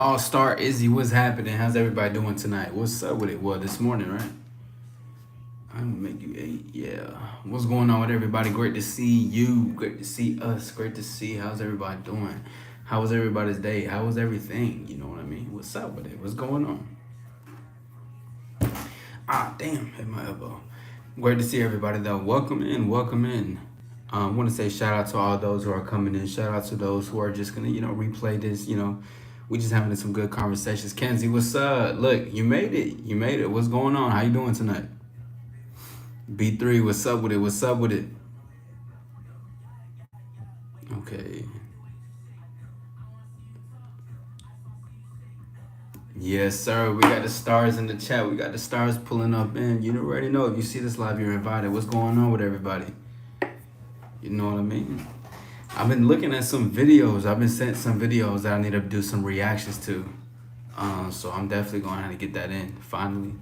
All Star Izzy, what's happening? How's everybody doing tonight? What's up with it? Well, this morning, right? I'm gonna make you eight. Yeah. What's going on with everybody? Great to see you. Great to see us. Great to see. How's everybody doing? How was everybody's day? How was everything? You know what I mean? What's up with it? What's going on? Ah, damn, hit my elbow. Great to see everybody though. Welcome in. Welcome in. I want to say shout out to all those who are coming in. Shout out to those who are just gonna, replay this. We just having some good conversations. Kenzie, what's up? Look, you made it. You made it. What's going on? How you doing tonight? B3, what's up with it? What's up with it? Okay. Yes, sir. We got the stars in the chat. We got the stars pulling up in. You already know. If you see this live, you're invited. What's going on with everybody? You know what I mean? I've been looking at some videos. I've been sent some videos that I need to do some reactions to. So I'm definitely going to have to get that in finally.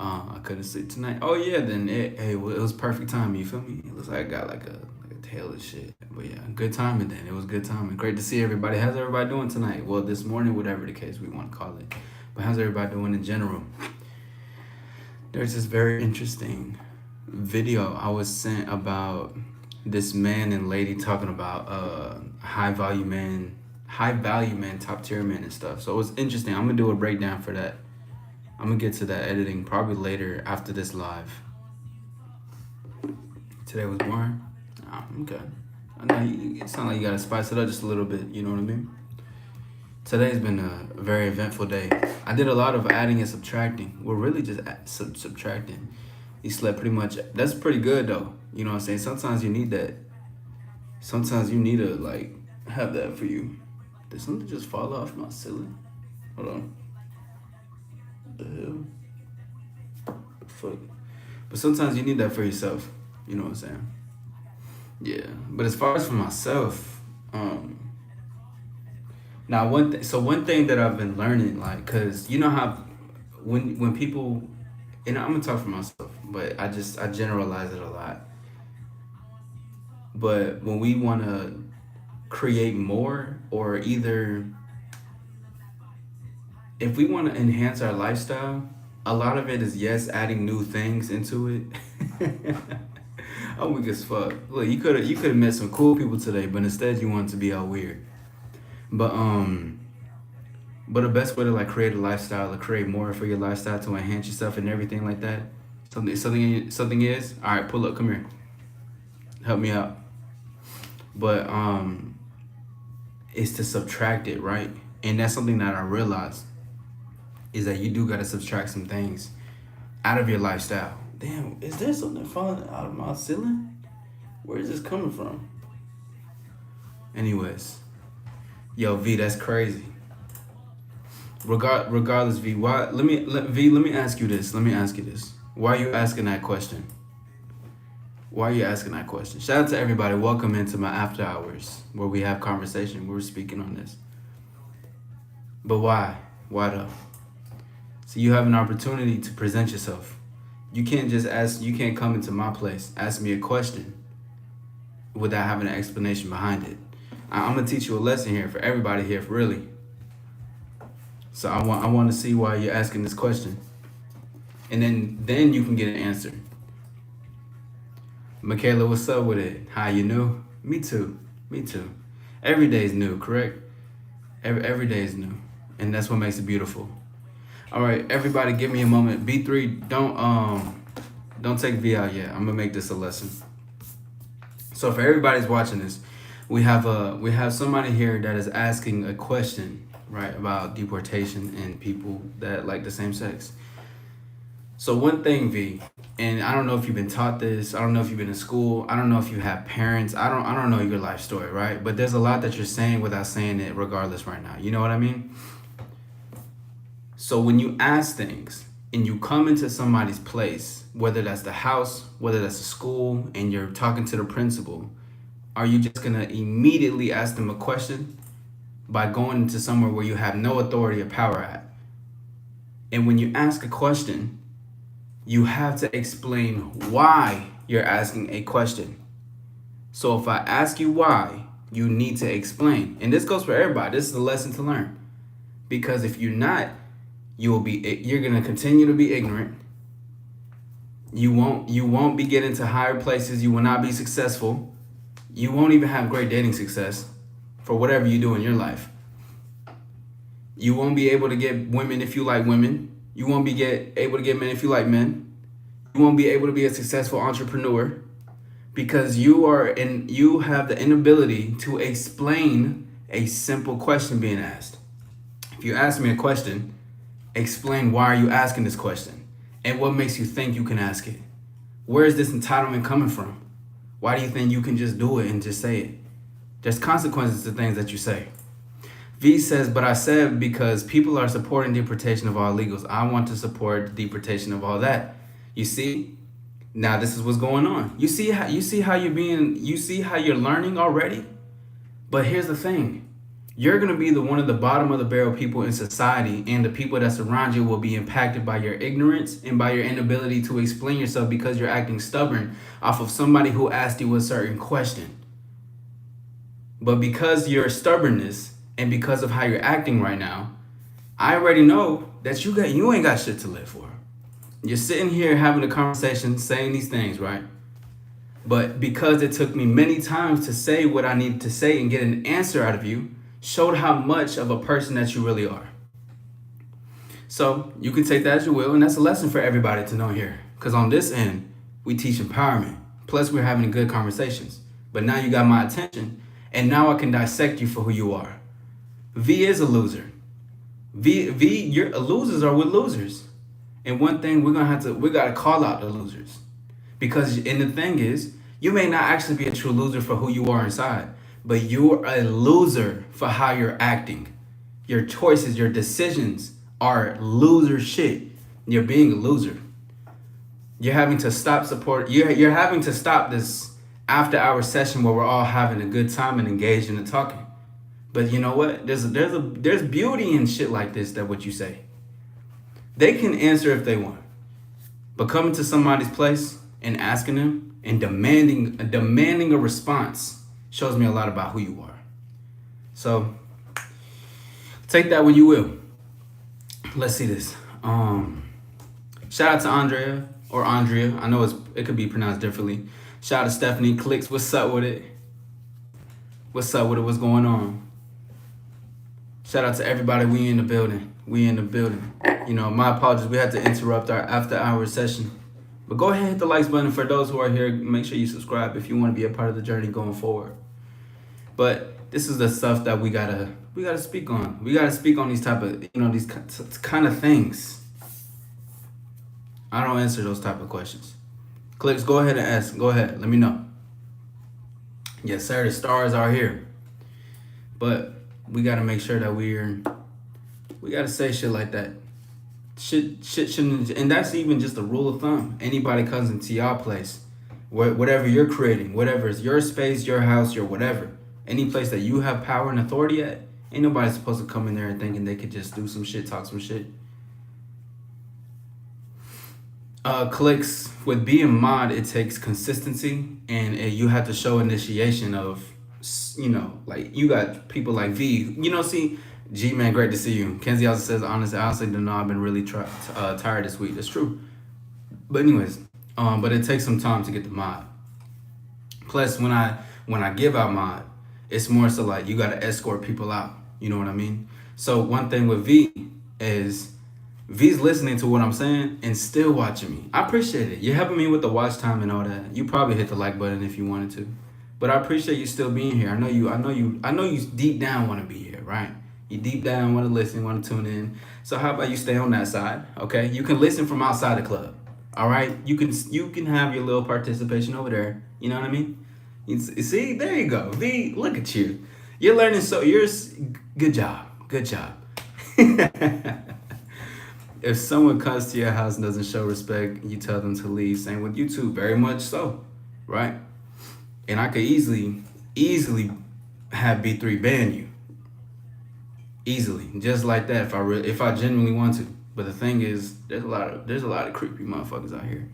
I couldn't sleep tonight. Oh yeah, then it was perfect timing. You feel me? It looks like I got like a tail of shit. But yeah, good timing then. It was good timing. Great to see everybody. How's everybody doing tonight? Well, this morning, whatever the case we want to call it. But how's everybody doing in general? There's this very interesting video I was sent about this man and lady talking about high value man, top tier men and stuff. So it was interesting. I'm gonna do a breakdown for that. I'm gonna get to that editing probably later after this live. Today was boring. Oh, okay. I know it sounds like you gotta spice it up just a little bit. You know what I mean? Today's been a very eventful day. I did a lot of adding and subtracting. We're really just subtracting. You slept pretty much. That's pretty good though. You know what I'm saying? Sometimes you need that. Sometimes you need to like have that for you. Did something just fall off my ceiling? Hold on. What the hell? Fuck. But sometimes you need that for yourself. You know what I'm saying? Yeah. But as far as for myself, now one thing that I've been learning, like, cause you know how when people, and I'm gonna talk for myself, but I generalize it a lot. But when we wanna create more, or either if we wanna enhance our lifestyle, a lot of it is yes, adding new things into it. I'm weak as fuck. Look, you could have met some cool people today, but instead you wanted to be all weird. But the best way to like create a lifestyle, to create more for your lifestyle, to enhance yourself and everything like that. Something is all right. Pull up, come here, help me out. But it's to subtract it, right? And that's something that I realized is that you do gotta subtract some things out of your lifestyle. Damn, is there something falling out of my ceiling? Where is this coming from? Anyways, yo V, that's crazy. Regardless, V, why? Let me ask you this. Why are you asking that question? Why are you asking that question? Shout out to everybody. Welcome into my after hours where we have conversation. We're speaking on this. But why? Why though? So you have an opportunity to present yourself. You can't just ask. You can't come into my place, ask me a question without having an explanation behind it. I'm gonna teach you a lesson here for everybody here, really. So I want to see why you're asking this question, and then you can get an answer. Michaela, what's up with it? How you new? Me too. Every day is new, correct? Every day is new, and that's what makes it beautiful. All right, everybody, give me a moment. B3, don't take V out yet. I'm gonna make this a lesson. So for everybody's watching this, we have somebody here that is asking a question, right, about deportation and people that like the same sex. So one thing, V, and I don't know if you've been taught this, I don't know if you've been in school, I don't know if you have parents, I don't know your life story, right? But there's a lot that you're saying without saying it regardless right now. You know what I mean? So when you ask things and you come into somebody's place, whether that's the house, whether that's the school, and you're talking to the principal, are you just gonna immediately ask them a question by going into somewhere where you have no authority or power at? And when you ask a question, you have to explain why you're asking a question. So if I ask you why, you need to explain. And this goes for everybody. This is a lesson to learn. Because if you're not, you're gonna continue to be ignorant. You won't be getting to higher places. You will not be successful. You won't even have great dating success for whatever you do in your life. You won't be able to get women if you like women. You won't be able to get men if you like men. You won't be able to be a successful entrepreneur because you have the inability to explain a simple question being asked. If you ask me a question, explain why are you asking this question and what makes you think you can ask it. Where is this entitlement coming from? Why do you think you can just do it and just say it? There's consequences to things that you say. V says, but I said because people are supporting deportation of all illegals. I want to support deportation of all that. You see? Now this is what's going on. You see how you're learning already? But here's the thing. You're going to be one of the bottom of the barrel people in society, and the people that surround you will be impacted by your ignorance and by your inability to explain yourself because you're acting stubborn off of somebody who asked you a certain question. But because your stubbornness and because of how you're acting right now, I already know that you ain't got shit to live for. You're sitting here having a conversation, saying these things, right? But because it took me many times to say what I needed to say and get an answer out of you, showed how much of a person that you really are. So you can take that as you will, and that's a lesson for everybody to know here. Because on this end, we teach empowerment. Plus, we're having good conversations. But now you got my attention, and now I can dissect you for who you are. V is a loser. Losers are with losers. And one thing we gotta call out the losers. And the thing is, you may not actually be a true loser for who you are inside, but you're a loser for how you're acting. Your choices, your decisions are loser shit. You're being a loser. You're having to stop You're having to stop this after-hour session where we're all having a good time and engaged in the talking. But you know what? There's beauty in shit like this. That what you say. They can answer if they want, but coming to somebody's place and asking them and demanding a response shows me a lot about who you are. So take that when you will. Let's see this. Shout out to Andrea or Andrea. I know it could be pronounced differently. Shout out to Stephanie Clicks. What's up with it? What's up with it? What's going on? Shout out to everybody. We in the building. You know, my apologies. We had to interrupt our after-hour session. But go ahead and hit the likes button. For those who are here, make sure you subscribe if you want to be a part of the journey going forward. But this is the stuff that we gotta speak on. We gotta speak on these type of, these kind of things. I don't answer those type of questions. Clicks, go ahead and ask. Go ahead. Let me know. Yes, sir. The stars are here. But we gotta make sure that we gotta say shit like that. Shit shouldn't, and that's even just a rule of thumb. Anybody comes into your place, whatever you're creating, whatever is your space, your house, your whatever, any place that you have power and authority at, ain't nobody supposed to come in there and thinking they could just do some shit, talk some shit. Clicks, with being mod, it takes consistency, and you have to show initiation of, like you got people like V, see, G-Man, great to see you. Kenzie also says, honestly, I also don't know, I've been really tired this week. That's true. But anyways, but it takes some time to get the mod. Plus, when I give out mod, it's more so like you got to escort people out. You know what I mean? So one thing with V is V's listening to what I'm saying and still watching me. I appreciate it. You're helping me with the watch time and all that. You probably hit the like button if you wanted to. But I appreciate you still being here. I know you deep down want to be here, right? You deep down want to listen, want to tune in. So how about you stay on that side, okay? You can listen from outside the club, all right? You can have your little participation over there. You know what I mean? You see, there you go. V, look at you. You're learning. Good job. If someone comes to your house and doesn't show respect, you tell them to leave. Same with you too, very much so, right? And I could easily have B3 ban you. Easily, just like that, if I genuinely want to. But the thing is, there's a lot of creepy motherfuckers out here,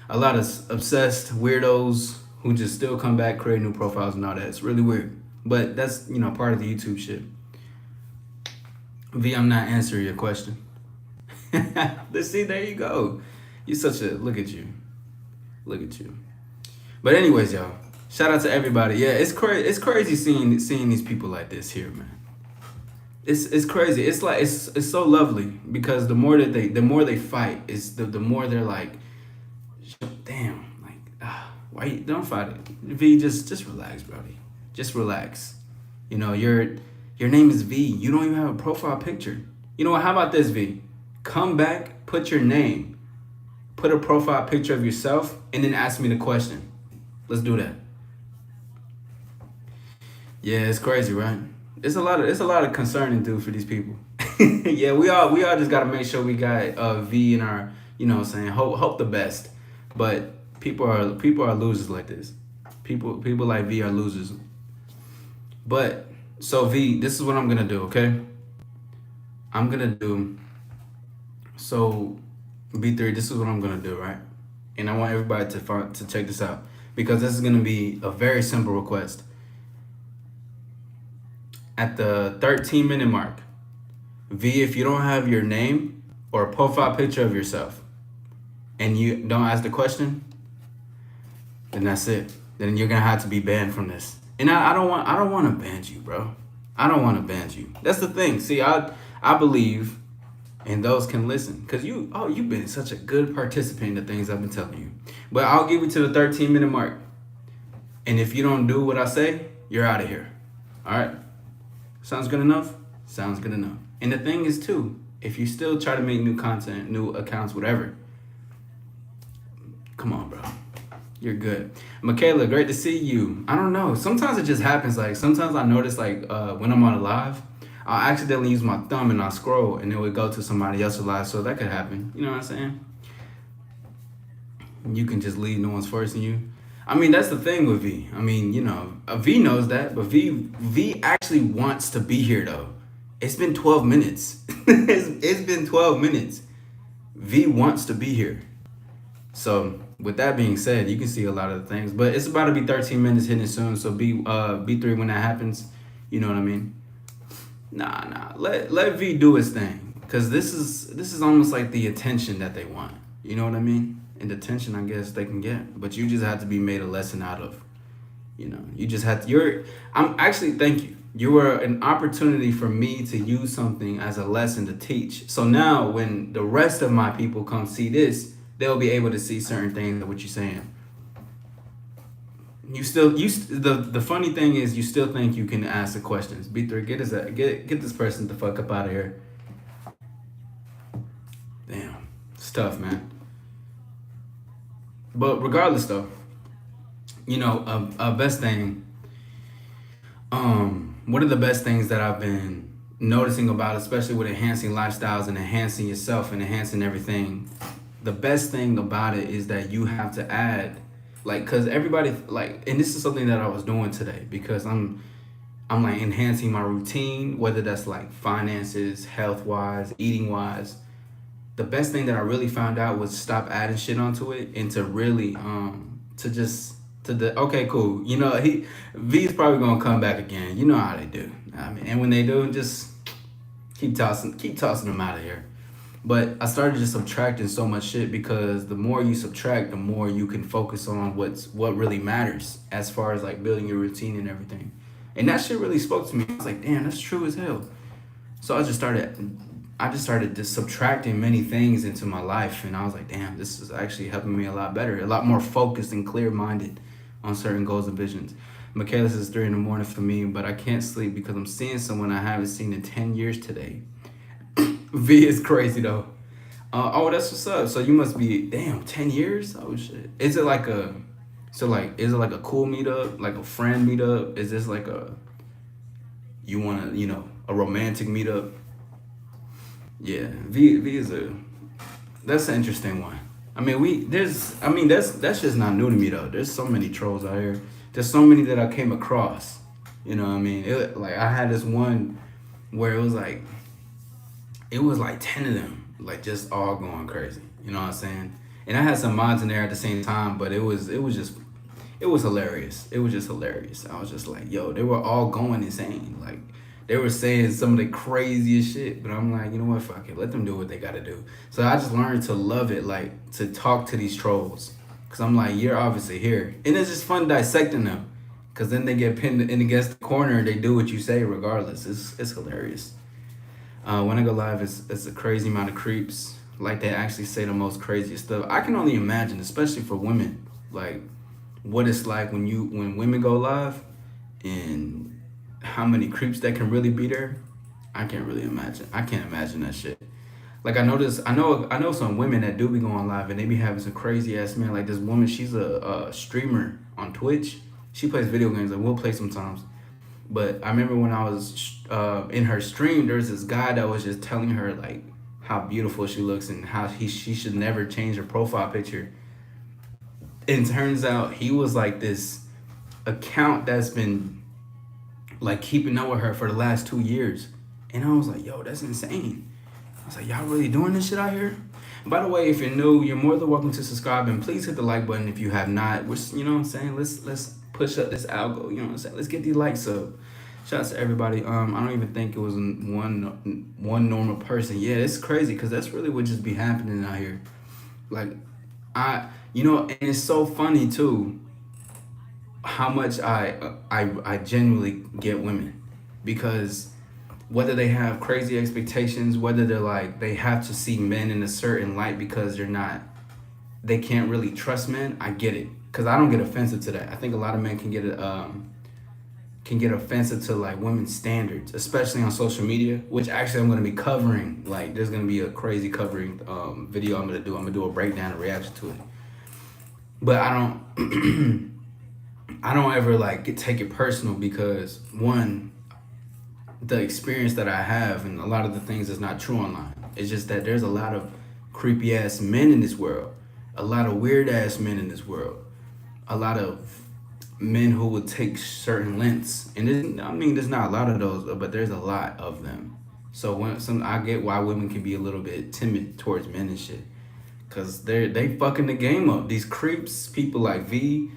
a lot of obsessed weirdos who just still come back, create new profiles and all that. It's really weird, but that's part of the YouTube shit. V, I'm not answering your question. Let's see, there you go. You such a look at you. Look at you. But anyways, y'all. Shout out to everybody. Yeah, it's crazy. It's crazy seeing these people like this here, man. It's crazy. It's like it's so lovely because the more they fight, is the more they're like, damn, like why you don't fight it? V, just relax, brody. Just relax. You know your name is V. You don't even have a profile picture. You know what? How about this, V? Come back, put your name, put a profile picture of yourself, and then ask me the question. Let's do that. Yeah, it's crazy, right? It's a lot of concern to do for these people. Yeah, we all just gotta make sure we got V in our, what I'm saying, hope the best. But people are losers like this. People like V are losers. But so V, this is what I'm gonna do, okay? I'm gonna do so B3, this is what I'm gonna do, right? And I want everybody to check this out because this is gonna be a very simple request. At the 13-minute mark, V, if you don't have your name or a profile picture of yourself and you don't ask the question, then that's it. Then you're gonna have to be banned from this. And I don't want to ban you, bro. I don't want to ban you. That's the thing. See, I believe, and those can listen, cause you've been such a good participant in the things I've been telling you. But I'll give you to the 13-minute mark, and if you don't do what I say, you're out of here. All right. Sounds good enough? Sounds good enough. And the thing is, too, if you still try to make new content, new accounts, whatever, come on, bro. You're good. Michaela, great to see you. I don't know. Sometimes it just happens. Like, sometimes I notice, like, when I'm on a live, I'll accidentally use my thumb and I'll scroll, and it would go to somebody else's live, so that could happen. You know what I'm saying? You can just leave, no one's forcing you. I mean, that's the thing with V. I mean, V knows that, but V actually wants to be here though. It's been 12 minutes. It's been 12 minutes. V wants to be here. So with that being said, you can see a lot of the things, but it's about to be 13 minutes hitting soon. So B3 when that happens, you know what I mean? Nah. Let V do his thing, cause this is almost like the attention that they want. You know what I mean? And attention, I guess they can get, but you just have to be made a lesson out of. You just have to. I'm actually, thank you. You were an opportunity for me to use something as a lesson to teach. So now, when the rest of my people come see this, they'll be able to see certain things of what you're saying. The funny thing is, you still think you can ask the questions. B3, get this person the fuck up out of here. Damn, it's tough, man. But regardless, though, a best thing. One of the best things that I've been noticing about, especially with enhancing lifestyles and enhancing yourself and enhancing everything, the best thing about it is that you have to add, like, cause everybody like, and this is something that I was doing today because I'm like enhancing my routine, whether that's like finances, health wise, eating wise. The best thing that I really found out was stop adding shit onto it and to really okay, cool. V's probably gonna come back again. You know how they do. I mean, and when they do, just keep tossing them out of here. But I started just subtracting so much shit because the more you subtract, the more you can focus on what really matters as far as like building your routine and everything. And that shit really spoke to me. I was like, damn, that's true as hell. So I just started just subtracting many things into my life, and I was like, damn, this is actually helping me a lot better, a lot more focused and clear-minded on certain goals and visions. Michaela says 3 a.m. for me, but I can't sleep because I'm seeing someone I haven't seen in 10 years today. V is crazy though. That's what's up. So you must be, damn, 10 years? Oh shit. Is it like a cool meetup, like a friend meetup? Is this like a romantic meetup? Yeah, V is that's an interesting one. I mean, that's just not new to me though. There's so many trolls out here. There's so many that I came across. You know what I mean? Like I had this one where it was like 10 of them, like just all going crazy. You know what I'm saying? And I had some mods in there at the same time, but it was hilarious. It was just hilarious. I was just like, yo, they were all going insane. Like they were saying some of the craziest shit, but I'm like, you know what, fuck it, let them do what they gotta do. So I just learned to love it, like to talk to these trolls, cause I'm like, you're obviously here, and it's just fun dissecting them, cause then they get pinned in against the corner, they do what you say regardless. It's hilarious. When I go live, it's a crazy amount of creeps. Like they actually say the most craziest stuff. I can only imagine, especially for women, like what it's like when women go live, and how many creeps that can really be there. I can't really imagine. I can't imagine that shit. Like I know some women that do be going live and they be having some crazy ass men. Like this woman, she's a streamer on Twitch. She plays video games, and we'll play sometimes. But I remember when I was in her stream, there was this guy that was just telling her like how beautiful she looks and how she should never change her profile picture. And turns out he was like this account that's been like keeping up with her for the last 2 years. And I was like, yo, that's insane. I was like, y'all really doing this shit out here? And by the way, if you're new, you're more than welcome to subscribe, and please hit the like button if you have not. Which, you know what I'm saying? Let's push up this algo. You know what I'm saying? Let's get these likes up. Shout out to everybody. I don't even think it was one normal person. Yeah, it's crazy because that's really what just be happening out here. Like, and it's so funny too how much I genuinely get women, because whether they have crazy expectations, whether they're like they have to see men in a certain light because they can't really trust men. I get it, because I don't get offensive to that. I think a lot of men can get offensive to like women's standards, especially on social media, which actually I'm going to be covering. Like there's going to be a crazy covering video I'm going to do a breakdown and reaction to it. But I don't I don't ever like take it personal, because one, the experience that I have and a lot of the things that's not true online. It's just that there's a lot of creepy ass men in this world, a lot of weird ass men in this world, a lot of men who would take certain lengths, and there's not a lot of those, but there's a lot of them. So I get why women can be a little bit timid towards men and shit, cause they fucking the game up. These creeps, people like V,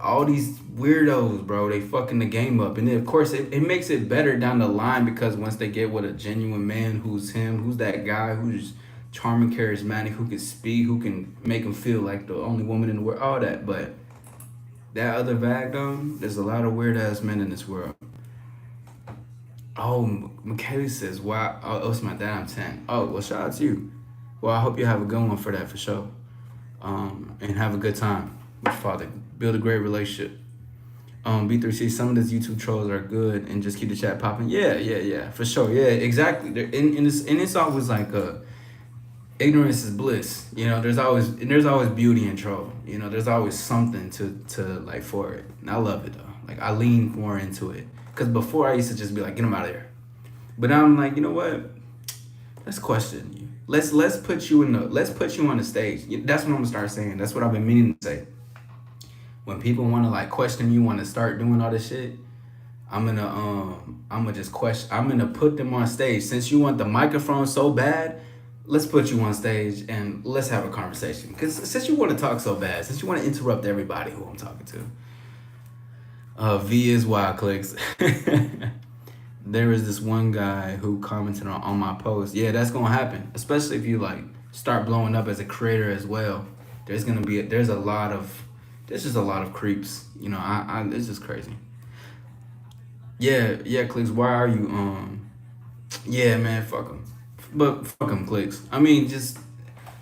all these weirdos, bro, they fucking the game up. And then of course it makes it better down the line, because once they get with a genuine man who's that guy who's charming, charismatic, who can speak, who can make them feel like the only woman in the world, all that. But that other vagdom, there's a lot of weird ass men in this world. Oh, Michaela says, wow, oh, it's my dad, I'm 10. Oh, well, shout out to you. Well, I hope you have a good one for that, for sure. And have a good time with your father. Build a great relationship. B3C, some of these YouTube trolls are good, and just keep the chat popping. Yeah, for sure. Yeah, exactly. And it's always like ignorance is bliss. You know, there's always beauty in troll. You know, there's always something to like for it. And I love it though. Like I lean more into it, because before I used to just be like, get them out of there. But now I'm like, you know what? Let's question you. Let's put you on the stage. That's what I'm gonna start saying. That's what I've been meaning to say. When people want to like question you, want to start doing all this shit, I'm gonna put them on stage. Since you want the microphone so bad, let's put you on stage and let's have a conversation. Because since you want to talk so bad, since you want to interrupt everybody who I'm talking to, V is wild clicks. There is this one guy who commented on my post. Yeah, that's gonna happen, especially if you like start blowing up as a creator as well. There's just a lot of creeps. You know, it's just crazy. Yeah, clicks. Why are you Yeah, man, fuck them. But fuck them, clicks. I mean, just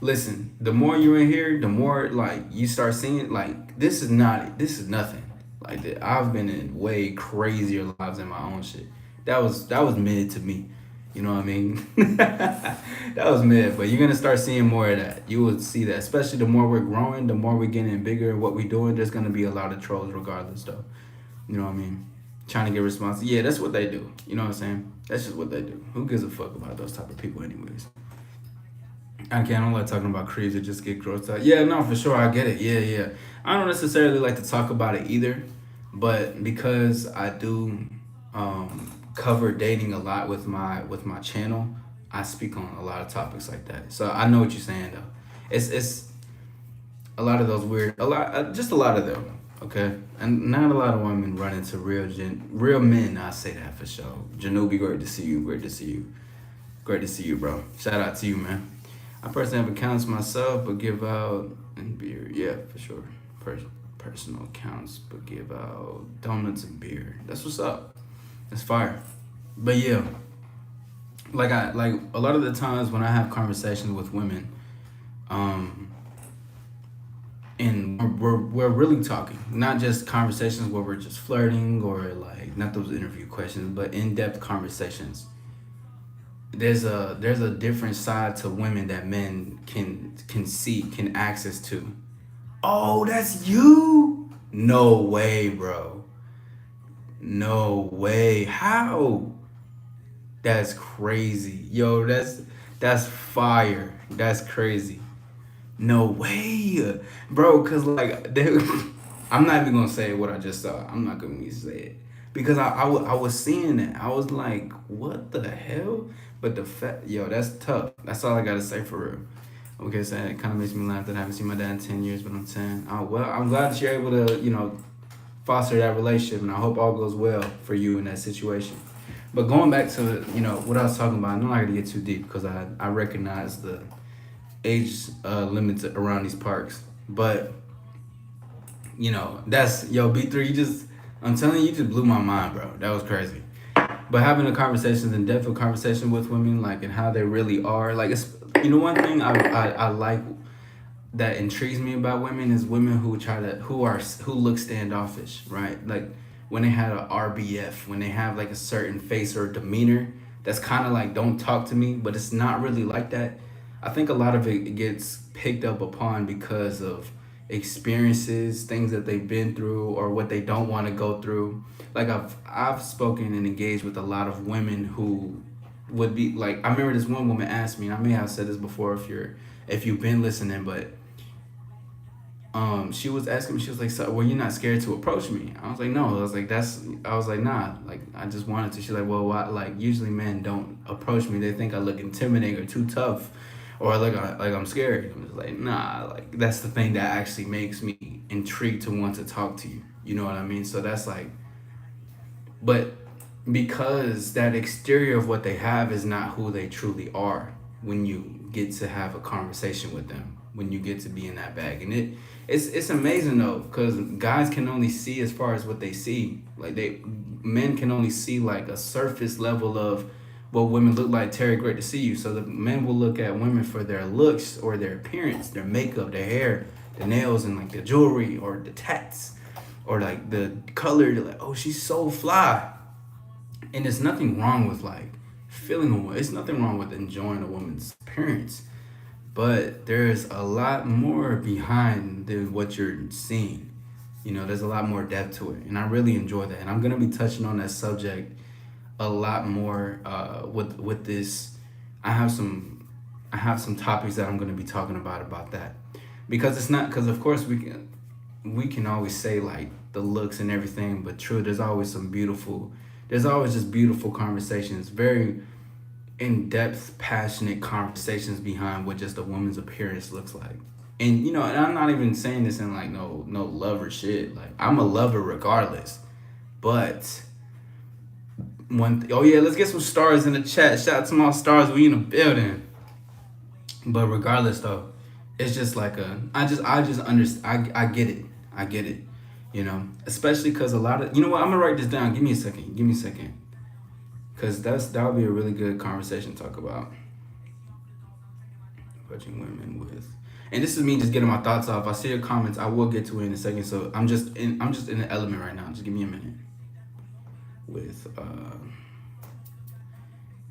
listen. The more you're in here, the more like you start seeing like this is nothing. Like that. I've been in way crazier lives than my own shit. That was mid to me. You know what I mean? That was mid, but you're gonna start seeing more of that. You will see that, especially the more we're growing, the more we're getting bigger. What we're doing, there's gonna be a lot of trolls, regardless, though. You know what I mean? Trying to get responses. Yeah, that's what they do. You know what I'm saying? That's just what they do. Who gives a fuck about those type of people, anyways? I don't like talking about creeds that just get grossed out. Yeah, no, for sure, I get it. Yeah. I don't necessarily like to talk about it either, but because I do cover dating a lot with my channel, I speak on a lot of topics like that. So I know what you're saying though. It's a lot of those weird, just a lot of them. Okay, and not a lot of women run into real men. I say that for sure. Janubi, great to see you. Great to see you. Great to see you, bro. Shout out to you, man. I personally have accounts myself, but give out and beer. Yeah, for sure. Personal accounts, but give out donuts and beer. That's what's up. That's fire. But yeah, like a lot of the times when I have conversations with women, um, and we're really talking, not just conversations where we're just flirting or like not those interview questions, but in depth conversations. There's a different side to women that men can see, can access to. Oh, that's you? No way, bro. No way. How? That's crazy. Yo, that's fire. That's crazy. No way. Bro, cause like I'm not even gonna say what I just saw. I'm not gonna even say it. Because I was seeing it. I was like, what the hell? But the fact, yo, that's tough. That's all I gotta say for real. Okay, so it kind of makes me laugh that I haven't seen my dad in 10 years, but I'm 10. Oh, well, I'm glad that you're able to, foster that relationship, and I hope all goes well for you in that situation. But going back to, what I was talking about, I'm not going to get too deep because I recognize the age limits around these parks. But, that's, yo, B3, I'm telling you, you just blew my mind, bro. That was crazy. But having a conversation, in depth of conversation with women, like, and how they really are, like, it's, one thing I like that intrigues me about women is women who look standoffish, right? Like when they had a RBF, when they have like a certain face or demeanor that's kind of like don't talk to me, but it's not really like that. I think a lot of it gets picked up upon because of experiences, things that they've been through or what they don't want to go through. Like I've spoken and engaged with a lot of women who would be like, I remember this one woman asked me, and I may have said this before if you've been listening, but she was asking me, she was like, so were you not scared to approach me? I was like, no. I was like, nah, like I just wanted to. She's like, well, why? Like usually men don't approach me. They think I look intimidating or too tough, or I look like I'm scared. I'm just like, nah, like that's the thing that actually makes me intrigued to want to talk to you. You know what I mean? So that's like, but because that exterior of what they have is not who they truly are when you get to have a conversation with them, when you get to be in that bag. And it's amazing though, because guys can only see as far as what they see. Like men can only see like a surface level of what women look like. Terry, great to see you. So the men will look at women for their looks or their appearance, their makeup, their hair, the nails, and like the jewelry or the tats or like the color. They're like, oh, she's so fly. And there's nothing wrong with like feeling a woman. It's nothing wrong with enjoying a woman's appearance. But there's a lot more behind than what you're seeing. There's a lot more depth to it. And I really enjoy that. And I'm going to be touching on that subject a lot more with this. I have some topics that I'm going to be talking about that. Because it's not, because of course we can always say like the looks and everything, but true, there's always just beautiful conversations, very in-depth, passionate conversations behind what just a woman's appearance looks like. And and I'm not even saying this in like no lover shit. Like I'm a lover regardless. But oh yeah, let's get some stars in the chat. Shout out to my stars, we in the building. But regardless though, it's just like I just understand. I get it. I get it. Especially because a lot of, what, I'm gonna write this down. Give me a second. Because that'll be a really good conversation to talk about. Approaching women with, and this is me just getting my thoughts off. I see your comments. I will get to it in a second. So I'm just in the element right now. Just give me a minute. With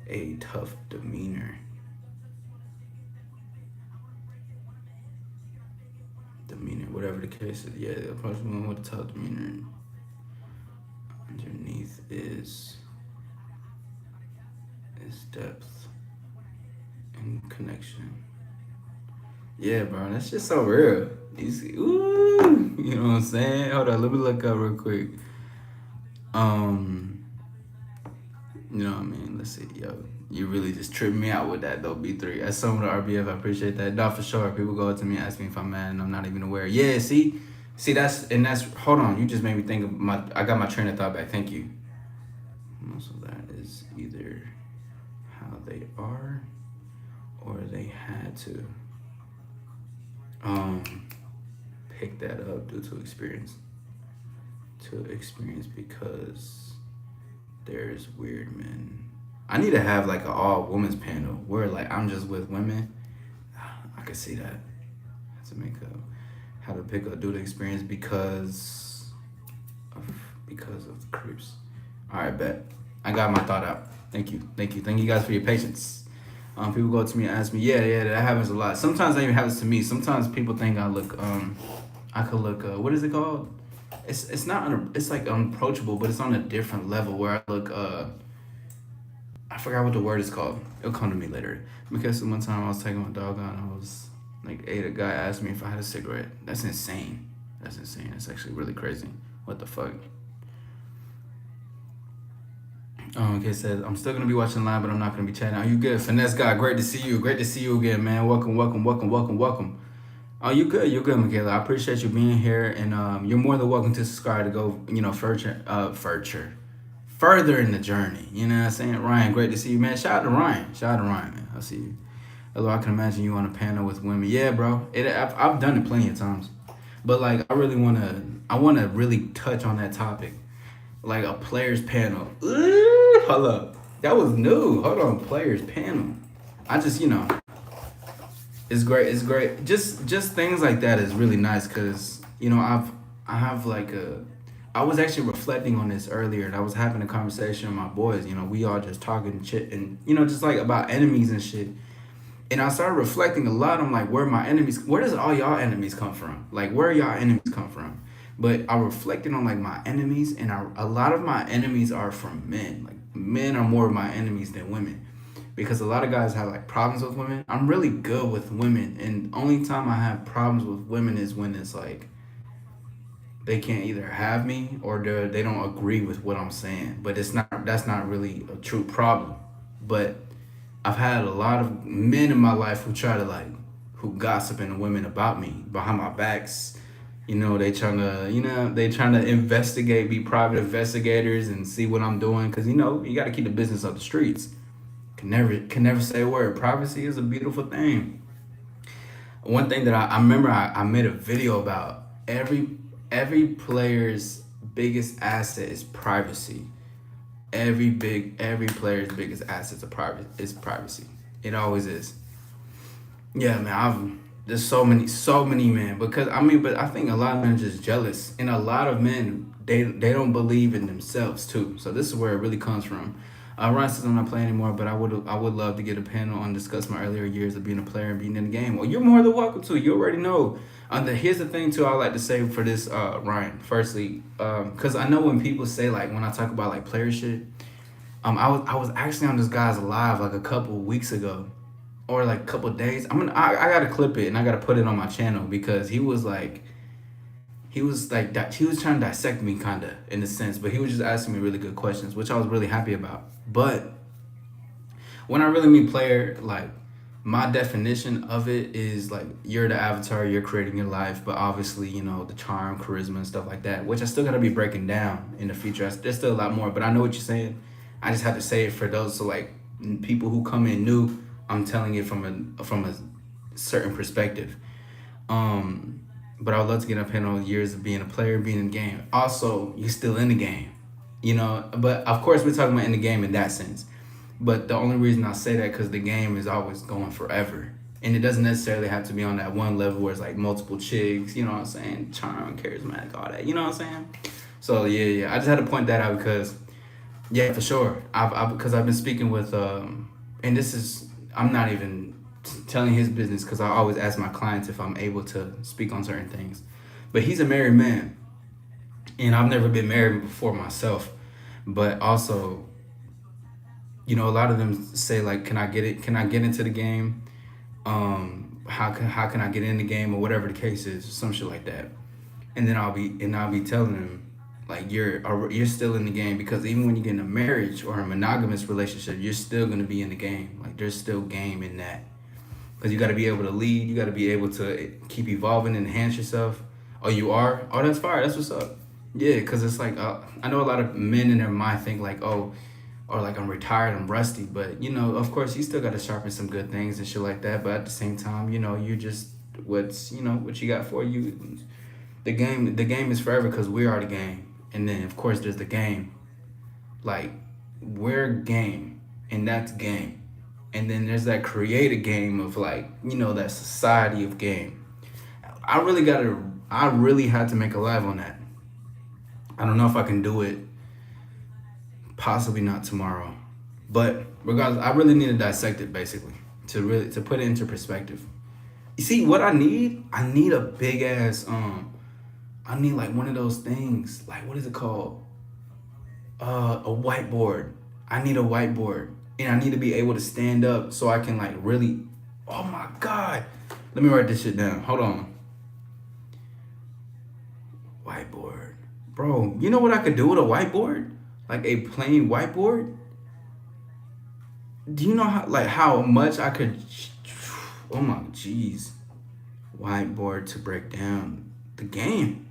a tough demeanor. Whatever the case is. Yeah, approaching women with a tough demeanor. Underneath is depth and connection. Yeah, bro, that's just so real. You see, ooh, you know what I'm saying? Hold on, let me look up real quick. You know what I mean? Let's see, yo, you really just tripped me out with that though, B3. As someone with RBF, I appreciate that. No, for sure. People go up to me and ask me if I'm mad and I'm not even aware. Yeah, see, See, that's hold on. You just made me think of I got my train of thought back. Thank you. Most of that is either how they are or they had to um pick that up due to experience. To experience because there's weird men. I need to have like an all women's panel where like I'm just with women. I could see that. To make up how to pick up due to experience of because of the creeps. All right, bet. I got my thought out. Thank you, thank you guys for your patience. People go to me and ask me, yeah, that happens a lot. Sometimes that even happens to me. Sometimes people think I could look, what is it called? It's not, it's like unapproachable, but it's on a different level where I look, I forgot what the word is called. It'll come to me later. Because one time I was taking my dog out and I was like, a guy asked me if I had a cigarette. That's insane. That's insane. That's actually really crazy. What the fuck? Okay, says, I'm still going to be watching live, but I'm not going to be chatting. Are you good? Finesse guy, great to see you. Great to see you again, man. Welcome. Oh, you good? You're good, Michaela. I appreciate you being here. And you're more than welcome to subscribe to go, further in the journey. You know what I'm saying? Ryan, great to see you, man. Shout out to Ryan, man. I see you. Although I can imagine you on a panel with women. Yeah, bro. I've done it plenty of times. But like I want to really touch on that topic. Like a players panel. Ooh, hold up. That was new. Hold on, players panel. I just, it's great. Just things like that is really nice cuz I was actually reflecting on this earlier and I was having a conversation with my boys, we all just talking shit and just like about enemies and shit. And I started reflecting a lot on like where does all y'all enemies come from? Like where y'all enemies come from? But I reflected on like my enemies and a lot of my enemies are from men. Like men are more of my enemies than women. Because a lot of guys have like problems with women. I'm really good with women. And only time I have problems with women is when it's like they can't either have me or they don't agree with what I'm saying. But that's not really a true problem. But I've had a lot of men in my life who gossiping women about me behind my backs. They trying to investigate, be private investigators and see what I'm doing. Cause you got to keep the business up the streets. Can never say a word. Privacy is a beautiful thing. One thing that I remember I made a video about every player's biggest asset is privacy. Every player's biggest asset is privacy. It always is. Yeah, man. There's so many men because but I think a lot of men are just jealous, and a lot of men they don't believe in themselves too. So this is where it really comes from. Ryan says I'm not playing anymore, but I would love to get a panel on discuss my earlier years of being a player and being in the game. Well, you're more than welcome to. You already know. Here's the thing too. I like to say for this, Ryan. Firstly, because I know when people say like when I talk about like player shit, I was actually on this guy's live like a couple weeks ago, or like a couple days. I gotta clip it and I gotta put it on my channel because he was trying to dissect me kinda in a sense, but he was just asking me really good questions, which I was really happy about. But when I really mean player, like my definition of it is like you're the avatar, you're creating your life, but obviously, the charm, charisma and stuff like that, which I still gotta be breaking down in the future. There's still a lot more, but I know what you're saying. I just have to say it for those so like people who come in new, I'm telling it from a certain perspective. But I would love to get up here on years of being a player, being in the game. Also, you're still in the game, But of course, we're talking about in the game in that sense. But the only reason I say that because the game is always going forever. And it doesn't necessarily have to be on that one level where it's like multiple chicks, you know what I'm saying? Charm, charismatic, all that, you know what I'm saying? So, yeah. I just had to point that out because, yeah, for sure. Because I've been speaking with, and I'm not even telling his business because I always ask my clients if I'm able to speak on certain things. But he's a married man, and I've never been married before myself. But also, a lot of them say like, "Can I get it? Can I get into the game? How can I get in the game or whatever the case is, some shit like that." And then I'll be telling them like you're still in the game because even when you get in a marriage or a monogamous relationship, you're still gonna be in the game. Like there's still game in that. Because you got to be able to lead. You got to be able to keep evolving and enhance yourself. Oh, you are? Oh, that's fire. That's what's up. Yeah, because it's like, I know a lot of men in their mind think like, oh, or like I'm retired, I'm rusty. But, you know, of course, you still got to sharpen some good things and shit like that. But at the same time, you know, you just, what you got for you. The game is forever because we are the game. And then, of course, there's the game. Like, we're game, and that's game. And then there's that creative game of like, that society of game. I really had to make a live on that. I don't know if I can do it. Possibly not tomorrow. But regardless, I really need to dissect it basically to put it into perspective. You see what I need? I need a big ass I need like one of those things. Like what is it called? A whiteboard. I need a whiteboard. And I need to be able to stand up so I can like really, oh my God. Let me write this shit down. Hold on. Whiteboard. Bro, you know what I could do with a whiteboard? Like a plain whiteboard? Do you know how much I could, oh my jeez. Whiteboard to break down the game.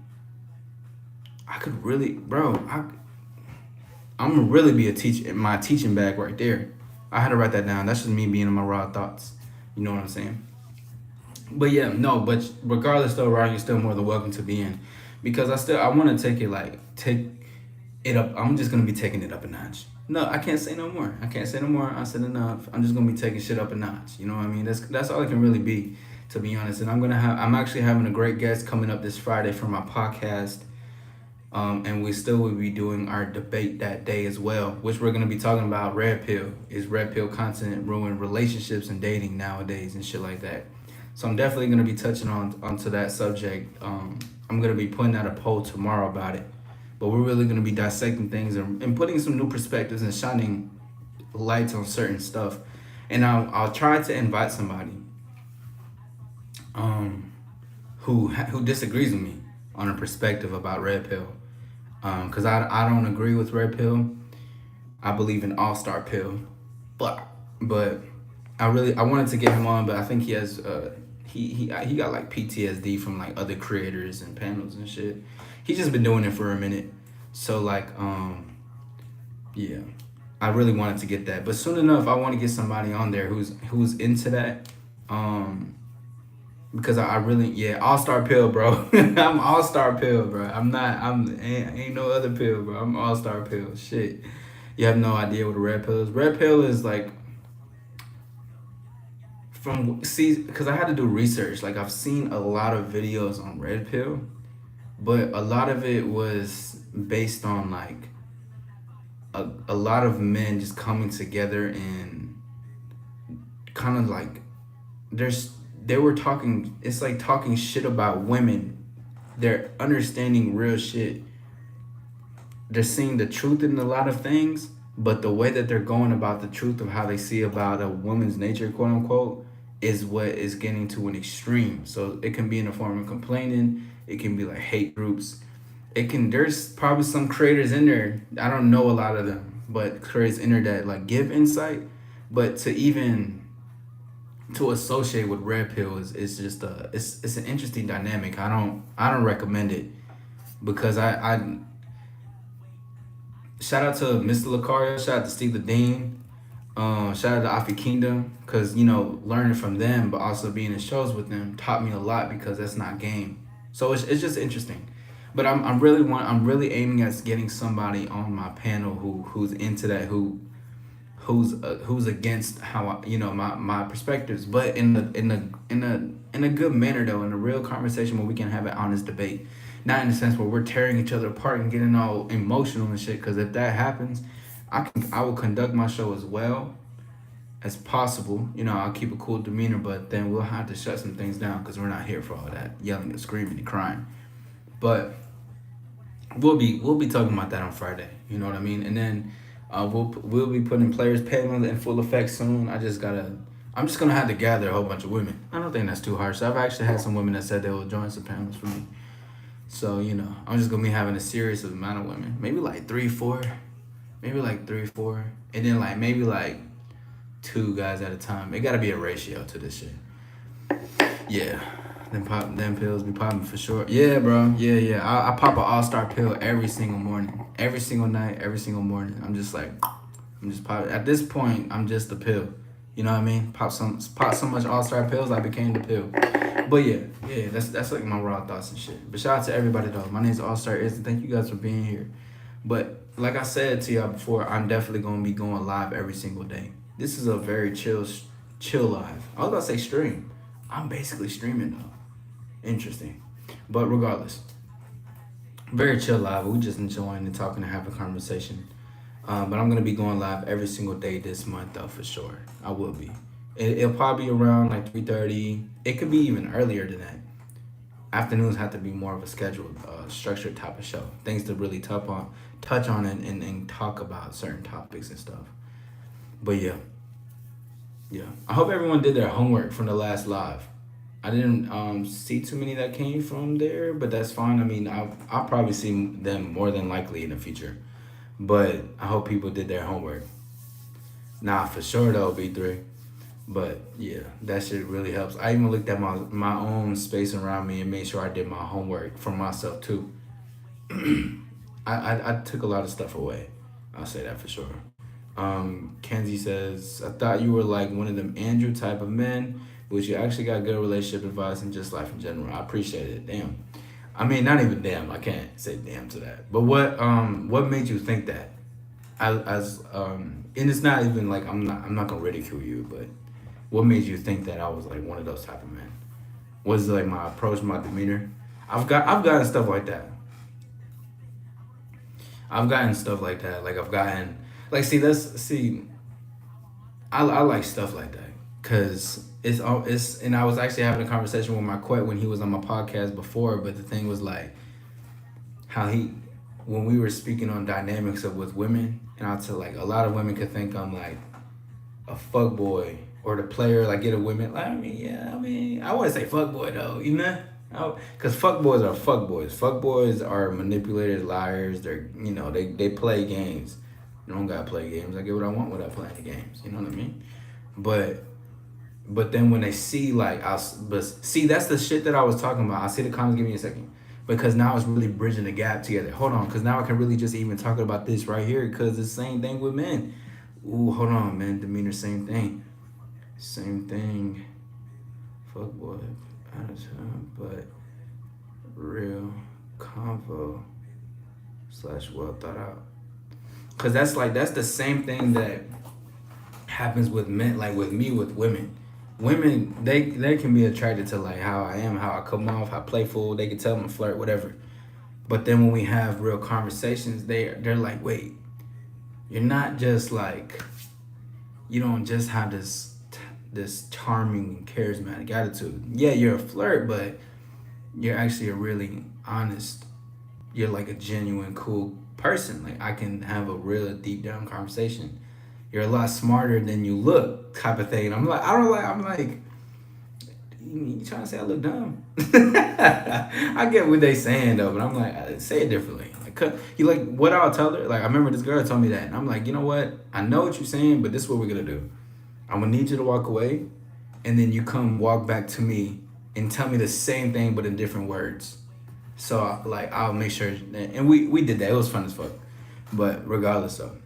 I could really, bro, I'm gonna really be a teacher in my teaching bag right there. I had to write that down. That's just me being in my raw thoughts. You know what I'm saying? But yeah, no, but regardless though, Ryan, you're still more than welcome to be in. Because I wanna take it up. I'm just gonna be taking it up a notch. No, I can't say no more. I can't say no more. I said enough. I'm just gonna be taking shit up a notch. You know what I mean? That's all it can really be, to be honest. And I'm actually having a great guest coming up this Friday for my podcast. And we still will be doing our debate that day as well, which we're gonna be talking about Redpill. Is Redpill content ruin relationships and dating nowadays and shit like that? So I'm definitely gonna be touching onto that subject. I'm gonna be putting out a poll tomorrow about it, but we're really gonna be dissecting things and putting some new perspectives and shining lights on certain stuff. And I'll try to invite somebody who disagrees with me on a perspective about Red Pill. Because I don't agree with Red Pill. I believe in All-Star Pill. But I wanted to get him on, but I think he has he got like PTSD from like other creators and panels and shit. He's just been doing it for a minute. So like yeah. I really wanted to get that. But soon enough I want to get somebody on there who's into that. Because I really, yeah, All-Star Pill, bro. I'm All-Star Pill, bro. Ain't no other pill, bro. I'm All-Star Pill. Shit. You have no idea what a red pill is. Red pill is like, because I had to do research. Like, I've seen a lot of videos on red pill, but a lot of it was based on like a lot of men just coming together and kind of like, they were talking, it's like talking shit about women. They're understanding real shit. They're seeing the truth in a lot of things, but the way that they're going about the truth of how they see about a woman's nature, quote unquote, is what is getting to an extreme. So it can be in the form of complaining. It can be like hate groups. There's probably some creators in there, I don't know a lot of them, but creators in there that like give insight, but to associate with red pill is just it's an interesting dynamic. I don't recommend it because I shout out to Mr. Lucario, shout out to Steve the Dean, shout out to Afi Kingdom, because learning from them but also being in shows with them taught me a lot, because that's not game. So it's just interesting. But I'm really aiming at getting somebody on my panel who's into that, who's against how my perspectives, but in a good manner though, in a real conversation where we can have an honest debate, not in the sense where we're tearing each other apart and getting all emotional and shit. Because if that happens, I will conduct my show as well as possible. I'll keep a cool demeanor, but then we'll have to shut some things down because we're not here for all that yelling and screaming and crying. But we'll be talking about that on Friday. You know what I mean? And then we'll be putting players panel in full effect soon. I'm just gonna have to gather a whole bunch of women. I don't think that's too hard. So I've actually had some women that said they will join some panels for me. So I'm just gonna be having a serious amount of women, maybe like 3-4, and then like maybe like 2 guys at a time. It gotta be a ratio to this shit. Yeah. Them pills be popping for sure. Yeah, bro. Yeah. I pop an all-star pill every single morning, every single night, every single morning. I'm just like, I'm just popping. At this point, I'm just the pill. You know what I mean? Pop so much all-star pills, I became the pill. But yeah. That's like my raw thoughts and shit. But shout out to everybody though. My name's All-Star Is, and thank you guys for being here. But like I said to y'all before, I'm definitely gonna be going live every single day. This is a very chill live. I was about to say stream. I'm basically streaming though. Interesting. But regardless, very chill live. We just enjoying and talking and having a conversation. But I'm gonna be going live every single day this month though, for sure. I will be. It'll probably be around like 3:30. It could be even earlier than that. Afternoons have to be more of a scheduled, structured type of show. Things to really touch on and talk about certain topics and stuff. But yeah. I hope everyone did their homework from the last live. I didn't see too many that came from there, but that's fine. I mean, I'll probably see them more than likely in the future. But I hope people did their homework. Nah, for sure though, B3. But yeah, that shit really helps. I even looked at my own space around me and made sure I did my homework for myself too. I took a lot of stuff away. I'll say that for sure. Kenzie says, I thought you were like one of them Andrew type of men, but you actually got good relationship advice and just life in general. I appreciate it. Damn. I mean, not even damn. I can't say damn to that. But what made you think that? And it's not even like I'm not gonna ridicule you, but what made you think that I was like one of those type of men? Was it like my approach, my demeanor? I've gotten stuff like that. I've gotten stuff like that. Like I've gotten like I like stuff like that because it's and I was actually having a conversation with my Quet when he was on my podcast before, but the thing was like how when we were speaking on dynamics of with women, and I'll tell like a lot of women could think I'm like a fuck boy or the player, like get a women. Like, I mean, I wouldn't say fuck boy though, you know, because fuck boys are fuck boys. Fuck boys are manipulators, liars. They're they play games. You don't gotta play games. I get what I want without playing the games. You know what I mean? But then when they see like see that's the shit that I was talking about. I see the comments. Give me a second. Because now it's really bridging the gap together. Hold on, because now I can really just even talk about this right here, because it's the same thing with men. Ooh, hold on, man. Demeanor, same thing. Same thing. Fuck boy, out of time, but real convo / well thought out. Because that's the same thing that happens with men, like with me, with women. Women, they can be attracted to like how I am, how I come off, how playful. They can tell I'm a flirt, whatever. But then when we have real conversations, they're like, wait, you're not just like, you don't just have this charming and charismatic attitude. Yeah, you're a flirt, but you're actually a really honest. You're like a genuine, cool person. Like I can have a real deep down conversation. You're a lot smarter than you look, type of thing. And I'm like, you trying to say I look dumb? I get what they saying though, but I'm like, say it differently. Like, you like what I'll tell her. Like I remember this girl told me that, and I'm like, you know what? I know what you're saying, but this is what we're gonna do. I'm gonna need you to walk away, and then you come walk back to me and tell me the same thing but in different words. So like I'll make sure, and we did that. It was fun as fuck. But regardless though.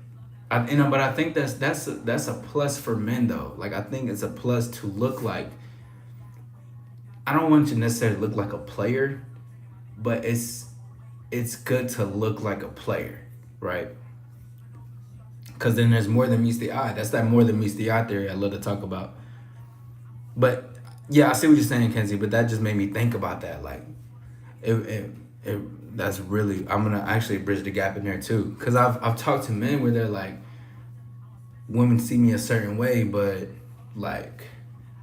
But I think that's a plus for men though. Like I think it's a plus to look like. I don't want you to necessarily look like a player, but it's good to look like a player, right? Because then there's more than meets the eye. That's that more than meets the eye theory I love to talk about. But yeah, I see what you're saying, Kenzie. But that just made me think about that. Like, that's really, I'm gonna actually bridge the gap in there too, because I've talked to men where they're like, women see me a certain way, but like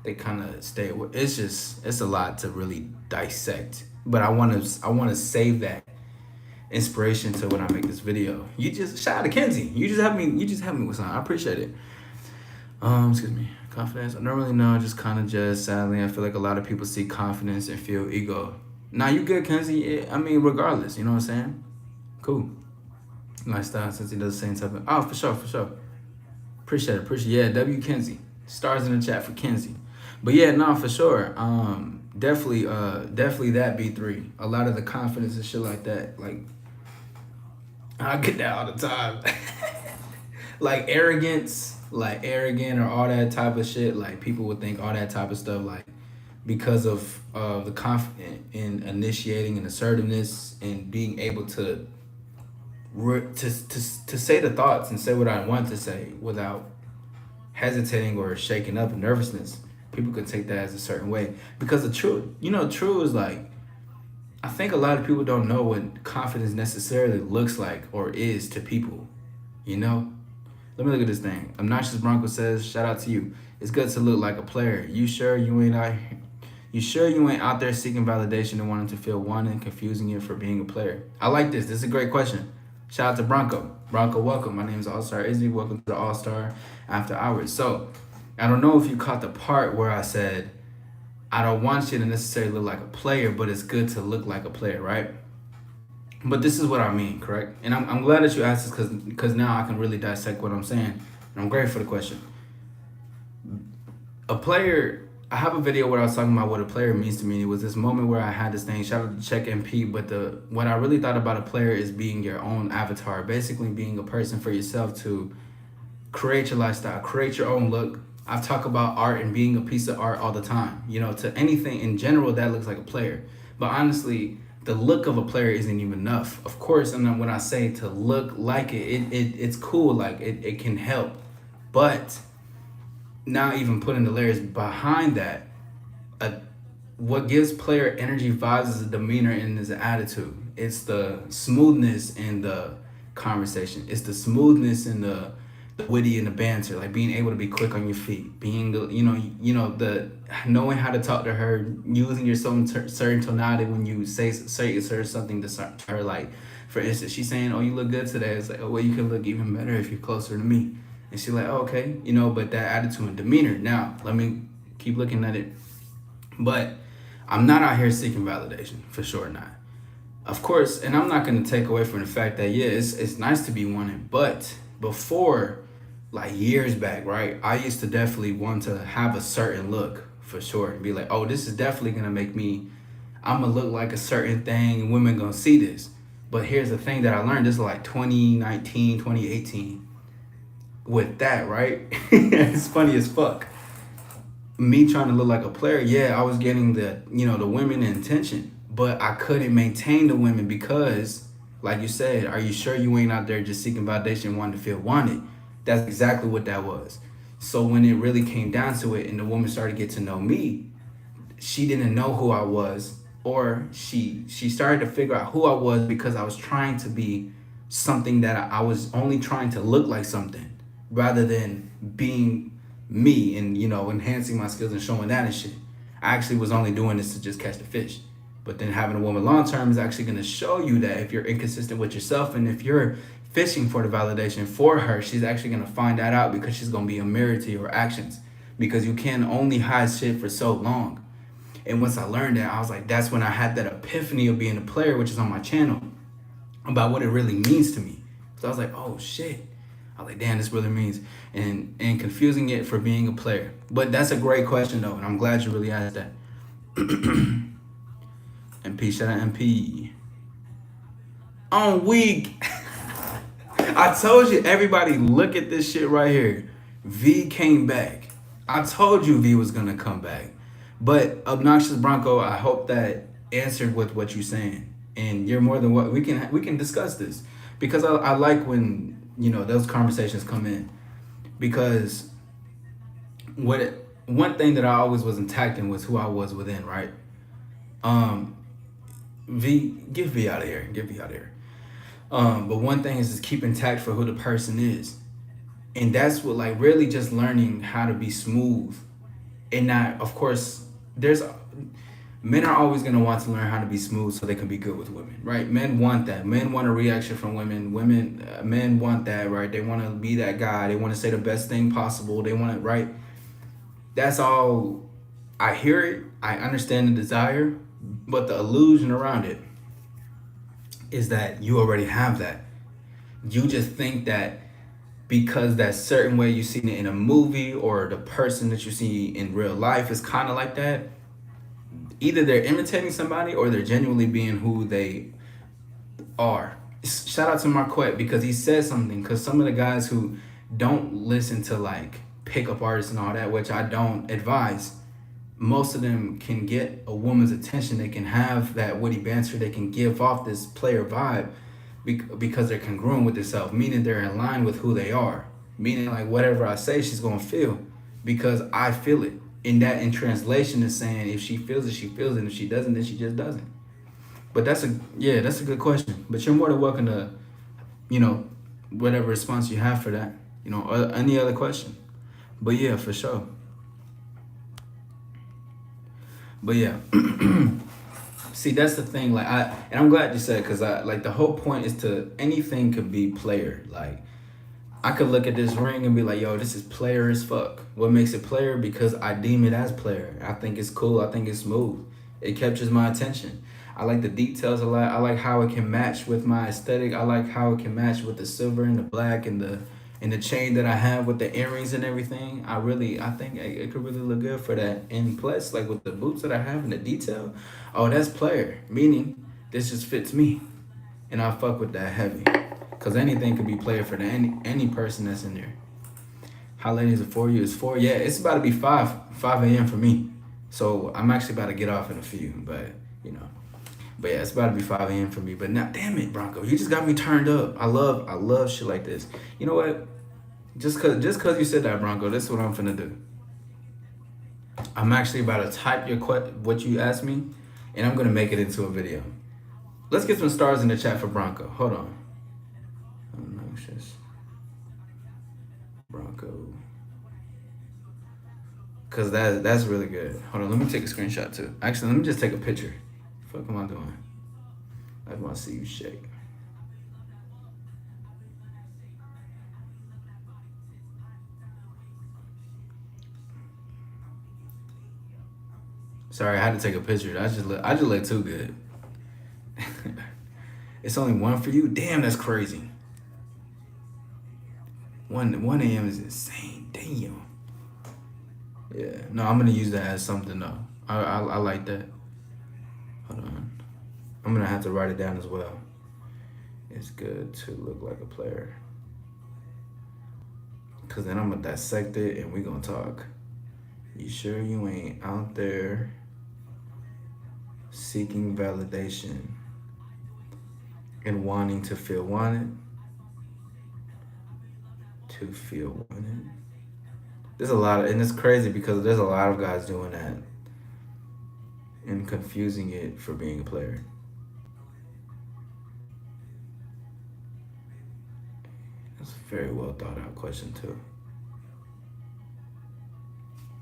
they kind of stay away. It's a lot to really dissect, but I want to save that inspiration to when I make this video. You just shout out to Kenzie. You just help me with something. I appreciate it. Excuse me. Confidence. I don't really know. Just kind of sadly, I feel like a lot of people see confidence and feel ego. Nah, you good, Kenzie. I mean, regardless, you know what I'm saying? Cool. Lifestyle, since he does the same type of... Oh, for sure. Appreciate it. Yeah, W. Kenzie. Stars in the chat for Kenzie. But yeah, no, for sure. Definitely that B3. A lot of the confidence and shit like that. Like I get that all the time. Like arrogance, like arrogant or all that type of shit. Like people would think all that type of stuff. Like because of the confidence in initiating and assertiveness and being able to say the thoughts and say what I want to say without hesitating or shaking up nervousness. People could take that as a certain way because the truth, true is like I think a lot of people don't know what confidence necessarily looks like or is to people. You know, let me look at this thing. Obnoxious Bronco says, "Shout out to you. It's good to look like a player. You sure you ain't out? You sure you ain't out there seeking validation and wanting to feel wanted and confusing you for being a player?" I like this. This is a great question. Shout out to Bronco. Bronco, welcome. My name is All Star Izzy. Welcome to the All Star After Hours. So, I don't know if you caught the part where I said, I don't want you to necessarily look like a player, but it's good to look like a player, right? But this is what I mean, correct? And I'm glad that you asked this because now I can really dissect what I'm saying. And I'm grateful for the question. A player, I have a video where I was talking about what a player means to me. It was this moment where I had this thing, shout out to Check MP, but what I really thought about a player is being your own avatar, basically being a person for yourself to create your lifestyle, create your own look. I've talked about art and being a piece of art all the time. To anything in general that looks like a player. But honestly, the look of a player isn't even enough. Of course, and then when I say to look like it's cool, like it can help. But now even putting the layers behind that, what gives player energy vibes is a demeanor and is an attitude. It's the smoothness in the conversation. It's the smoothness in the witty and the banter, like being able to be quick on your feet, being the knowing how to talk to her, using your certain tonality when you say something to her. Like for instance, she's saying, "Oh, you look good today." It's like, "Oh, well, you can look even better if you're closer to me." And she's like, "Oh, okay," but that attitude and demeanor. Now let me keep looking at it. But I'm not out here seeking validation, for sure not. Of course, and I'm not going to take away from the fact that it's nice to be wanted, but before, like years back, right, I used to definitely want to have a certain look, for sure, and be like, oh, this is definitely gonna make me, I'm gonna look like a certain thing and women gonna see this. But here's the thing that I learned, this is like 2019, 2018. With that, right? It's funny as fuck. Me trying to look like a player, yeah, I was getting the women attention, but I couldn't maintain the women because, like you said, are you sure you ain't out there just seeking validation, wanting to feel wanted? That's exactly what that was. So when it really came down to it and the woman started to get to know me, she didn't know who I was, or she started to figure out who I was because I was trying to be something that I was only trying to look like something rather than being me and enhancing my skills and showing that and shit. I actually was only doing this to just catch the fish. But then having a woman long term is actually going to show you that if you're inconsistent with yourself and if you're fishing for the validation for her, she's actually going to find that out because she's going to be a mirror to your actions, because you can only hide shit for so long. And once I learned that, I was like, that's when I had that epiphany of being a player, which is on my channel, about what it really means to me. So I was like, oh shit. I was like, damn, this really means, and confusing it for being a player. But that's a great question though, and I'm glad you really asked that. MP, shout out MP. On week. I told you, everybody, look at this shit right here. V came back. I told you V was gonna come back. But Obnoxious Bronco, I hope that answered with what you're saying. And you're more than what we can discuss this, because I like when those conversations come in, because one thing that I always was intact in was who I was within, right? V, get V out of here. Get V out of here. But one thing is just keep intact for who the person is. And that's what, like, really just learning how to be smooth. And not, of course, men are always going to want to learn how to be smooth so they can be good with women, right? Men want that. Men want a reaction from women. Men want that, right? They want to be that guy. They want to say the best thing possible. They want it, right? That's all. I hear it. I understand the desire, but the illusion around it is that you already have that. You just think that because that certain way you seen it in a movie or the person that you see in real life is kind of like that. Either they're imitating somebody or they're genuinely being who they are. Shout out to Marquette because he said something. Because some of the guys who don't listen to like pickup artists and all that, which I don't advise, most of them can get a woman's attention. They can have that witty banter. They can give off this player vibe because they're congruent with themselves, meaning they're in line with who they are. Meaning like whatever I say, she's gonna feel because I feel it. And that in translation is saying if she feels it, she feels it. And if she doesn't, then she just doesn't. But that's a good question. But you're more than welcome to, you know, whatever response you have for that. You know, or any other question. But yeah, for sure. But yeah, see that's the thing. Like and I'm glad you said because I like the whole point is to anything could be player. Like I could look at this ring and be like, yo, this is player as fuck. What makes it player? Because I deem it as player. I think it's cool. I think it's smooth. It captures my attention. I like the details a lot. I like how it can match with my aesthetic. I like how it can match with the silver and the black and the chain that I have with the earrings and everything. I think it could really look good for that. And plus, like with the boots that I have and the detail, oh, that's player. Meaning, this just fits me. And I fuck with that heavy. Because anything could be player for any person that's in there. How late is it for you? It's 4. Yeah, it's about to be 5 a.m. for me. So I'm actually about to get off in a few. But, you know. But yeah, it's about to be 5 a.m. for me. But now, damn it, Bronco, you just got me turned up. I love shit like this. You know what? Just cause you said that, Bronco, this is what I'm finna do. I'm actually about to type what you asked me, and I'm gonna make it into a video. Let's get some stars in the chat for Bronco. Hold on. Obnoxious. Bronco. Cause that's really good. Hold on, let me take a screenshot too. Actually, let me just take a picture. What the fuck am I doing? I want to see you shake. Sorry, I had to take a picture. I just look too good. It's only 1 for you? Damn, that's crazy. 1 a.m. is insane. Damn. Yeah. No, I'm gonna use that as something though. I like that. Hold on. I'm gonna have to write it down as well. It's good to look like a player. Cause then I'm gonna dissect it and we gonna talk. You sure you ain't out there seeking validation and wanting to feel wanted? To feel wanted. There's a lot and it's crazy because there's a lot of guys doing that and confusing it for being a player. That's a very well thought out question too.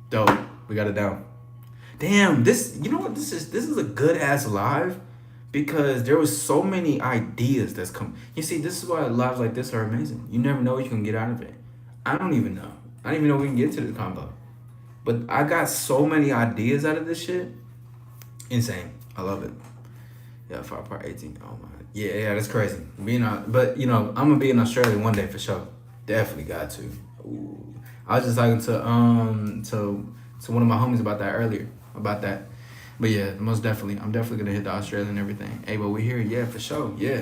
Dope. We got it down. Damn, you know what this is a good ass live because there was so many ideas that's come. You see, this is why lives like this are amazing. You never know what you can get out of it. I don't even know. I don't even know we can get to this combo. But I got so many ideas out of this shit. Insane. I love it. Yeah, 5 part 18. Oh my. Yeah, that's crazy. But you know, I'm gonna be in Australia one day for sure. Definitely got to. Ooh. I was just talking to one of my homies about that earlier. About that. But yeah, most definitely. I'm definitely gonna hit the Australia and everything. Hey, but we're here, yeah, for sure. Yeah.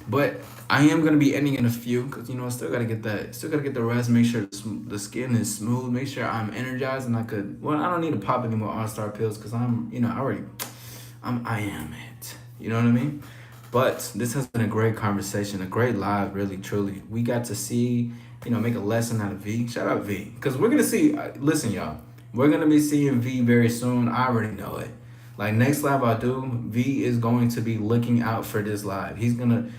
But I am gonna be ending in a few because you know I still gotta get the rest. Make sure the skin is smooth. Make sure I'm energized and I don't need to pop any more All-Star pills because I am it. You know what I mean? But this has been a great conversation, a great live, really, truly. We got to see, make a lesson out of V. Shout out V, because we're gonna see. Listen, y'all, we're gonna be seeing V very soon. I already know it. Like next live I do, V is going to be looking out for this live. He's gonna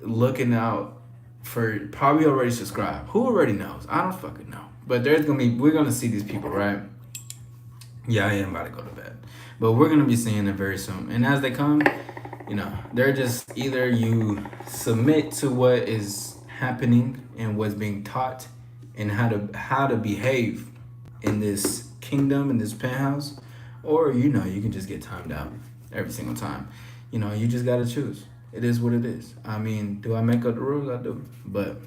looking out for probably already subscribed. Who already knows? I don't fucking know. But we're gonna see these people, right? Yeah, I am about to go to bed. But we're gonna be seeing them very soon. And as they come, they're just either you submit to what is happening and what's being taught and how to behave in this kingdom, in this penthouse, or you can just get timed out every single time. You just gotta choose. It is what it is. I mean, do I make up the rules? I do. But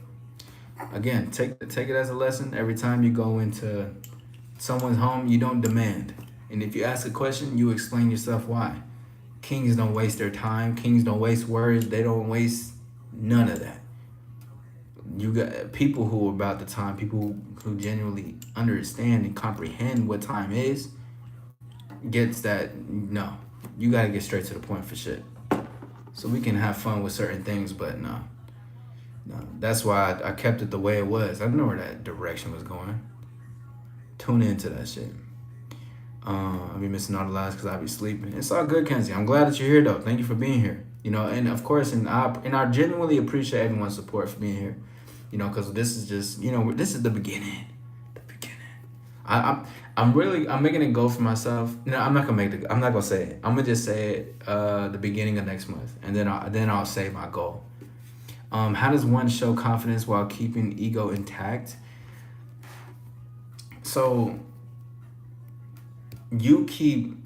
Again, take it as a lesson. Every time you go into someone's home, you don't demand. And if you ask a question, you explain yourself why. Kings don't waste their time. Kings don't waste words. They don't waste none of that. You got people who are about the time, people who genuinely understand and comprehend what time is, gets that no. You gotta get straight to the point for shit. So we can have fun with certain things, but no. No. That's why I kept it the way it was. I know where that direction was going. Tune into that shit. I'll be missing all the lives because I'll be sleeping. It's all good, Kenzie. I'm glad that you're here, though. Thank you for being here. You know, and of course, I genuinely appreciate everyone's support for being here. You know, because this is just, you know, this is the beginning. The beginning. I'm making it go for myself. No, I'm not gonna say it. I'm gonna just say it the beginning of next month, and then I'll say my goal. How does one show confidence while keeping ego intact? So you keep,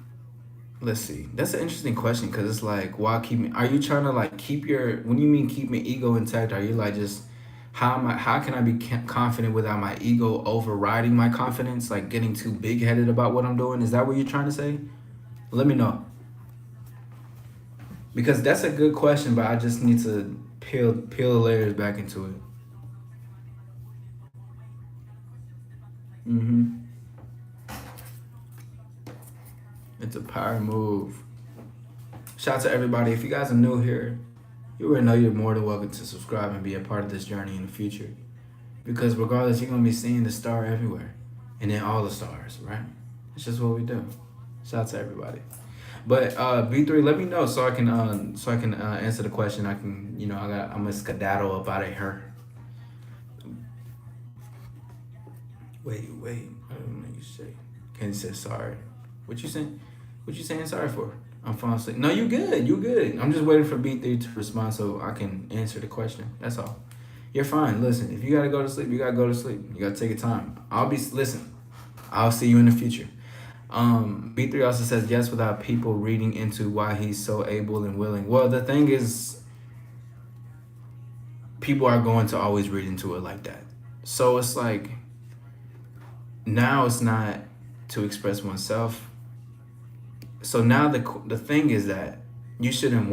let's see, that's an interesting question, because it's like, while keeping, are you trying to like keep your, when you mean keeping ego intact, are you like just, how can I be confident without my ego overriding my confidence, like getting too big-headed about what I'm doing? Is that what you're trying to say? Let me know, because that's a good question, but I just need to peel the layers back into it. Mm-hmm. It's a power move. Shout out to everybody. If you guys are new here, you already know you're more than welcome to subscribe and be a part of this journey in the future. Because regardless, you're gonna be seeing the star everywhere, and then all the stars, right? It's just what we do. Shout out to everybody. But B3, let me know so I can answer the question. I can, you know, I'm gonna skedaddle up out of here. Wait. I don't know what you say. Kenny said sorry. What you saying? What you saying sorry for? I'm falling asleep. No, you good. You good. I'm just waiting for B3 to respond so I can answer the question. That's all. You're fine. Listen, if you gotta go to sleep, you gotta go to sleep. You gotta take your time. I'll see you in the future. B3 also says yes without people reading into why he's so able and willing. Well, the thing is, people are going to always read into it like that. So it's like, now it's not to express oneself. So now the thing is that you shouldn't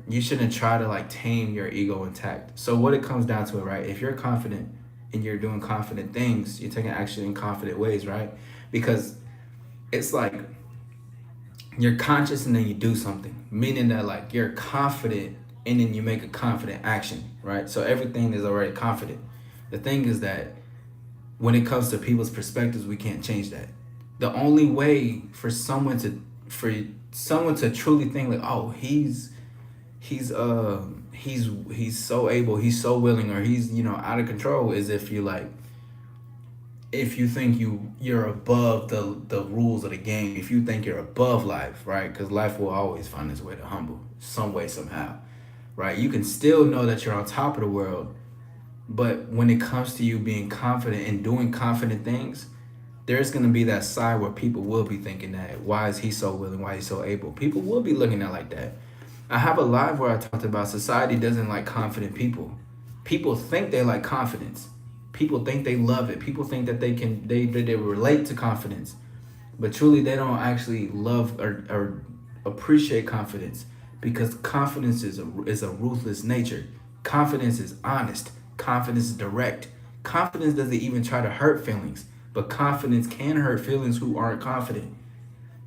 you shouldn't try to like tame your ego intact. So what it comes down to, right? If you're confident and you're doing confident things, you're taking action in confident ways, right? Because it's like you're conscious and then you do something, meaning that like you're confident and then you make a confident action, right? So everything is already confident. The thing is that when it comes to people's perspectives, we can't change that. The only way for someone to truly think like, oh, he's so able, he's so willing, or he's, you know, out of control, is if you think you're above the rules of the game, if you think you're above life, right? Because life will always find its way to humble some way, somehow, right? You can still know that you're on top of the world, but when it comes to you being confident and doing confident things, there's going to be that side where people will be thinking that, why is he so willing? Why is he so able? People will be looking at it like that. I have a live where I talked about society doesn't like confident people. People think they like confidence. People think they love it. People think that they relate to confidence. But truly, they don't actually love or appreciate confidence, because confidence is a ruthless nature. Confidence is honest. Confidence is direct. Confidence doesn't even try to hurt feelings, but confidence can hurt feelings who aren't confident.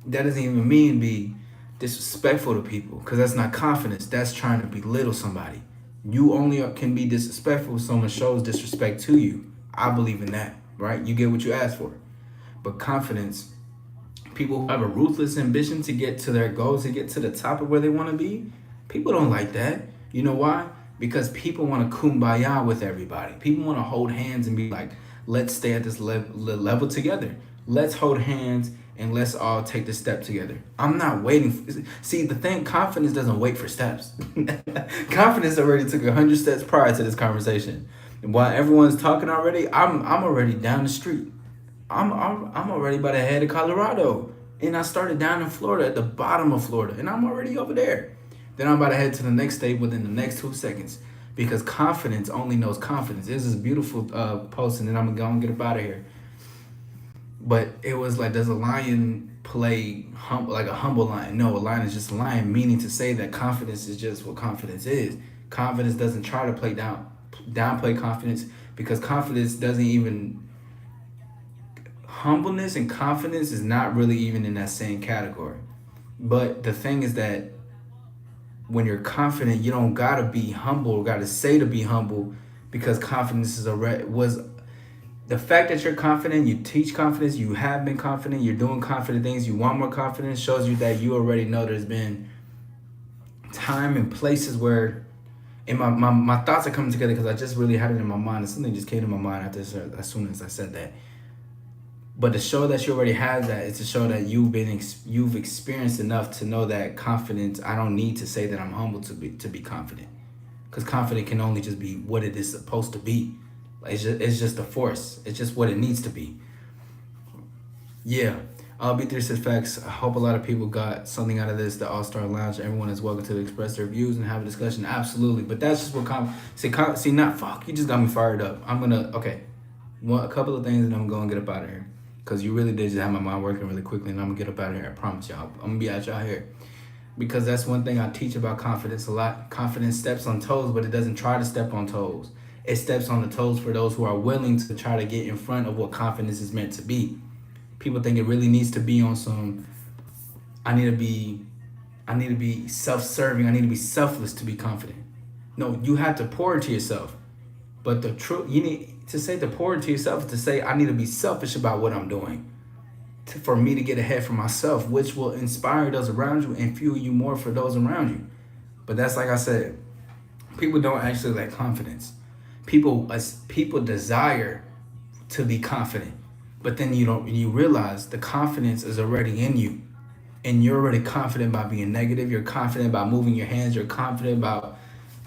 That doesn't even mean be disrespectful to people, because that's not confidence. That's trying to belittle somebody. You only can be disrespectful if someone shows disrespect to you. I believe in that, right? You get what you ask for. But confidence, people who have a ruthless ambition to get to their goals, to get to the top of where they want to be, people don't like that. You know why? Because people want to kumbaya with everybody. People want to hold hands and be like, let's stay at this level together. Let's hold hands and let's all take the step together. I'm not waiting. See, the thing, confidence doesn't wait for steps. Confidence already took 100 steps prior to this conversation. And while everyone's talking already, I'm already down the street. I'm already by the head of Colorado. And I started down in Florida, at the bottom of Florida, and I'm already over there. Then I'm about to head to the next state within the next 2 seconds. because confidence only knows confidence. This is a beautiful post, and then I'm gonna get up out of here. But it was like, does a lion play like a humble lion? No, a lion is just a lion, meaning to say that confidence is just what confidence is. Confidence doesn't try to downplay confidence, because confidence doesn't even, humbleness and confidence is not really even in that same category. But the thing is that when you're confident, you don't gotta be humble or gotta say to be humble, because confidence is was the fact that you're confident, you teach confidence, you have been confident, you're doing confident things, you want more confidence, shows you that you already know there's been time and places where, and my thoughts are coming together because I just really had it in my mind, and something just came to my mind after as soon as I said that. But to show that you already have that is to show that you've experienced enough to know that confidence, I don't need to say that I'm humble to be confident, because confident can only just be what it is supposed to be. It's just a force. It's just what it needs to be. Yeah. B36 Facts. I hope a lot of people got something out of this. The All-Star Lounge. Everyone is welcome to express their views and have a discussion. Absolutely. But that's just what see, not fuck. You just got me fired up. I'm gonna a couple of things, and I'm gonna get up out of here, because you really did just have my mind working really quickly, and I'm gonna get up out of here. I promise y'all. I'm gonna be out y'all here. Because that's one thing I teach about confidence a lot. Confidence steps on toes, but it doesn't try to step on toes. It steps on the toes for those who are willing to try to get in front of what confidence is meant to be. People think it really needs to be on some, I need to be self-serving, I need to be selfless to be confident. No, you have to pour into yourself. But the truth, you need to say to pour into yourself is to say, I need to be selfish about what I'm doing for me to get ahead for myself, which will inspire those around you and fuel you more for those around you. But that's like I said, people don't actually lack confidence. People desire to be confident, but then you realize the confidence is already in you, and you're already confident by being negative. You're confident about moving your hands. You're confident about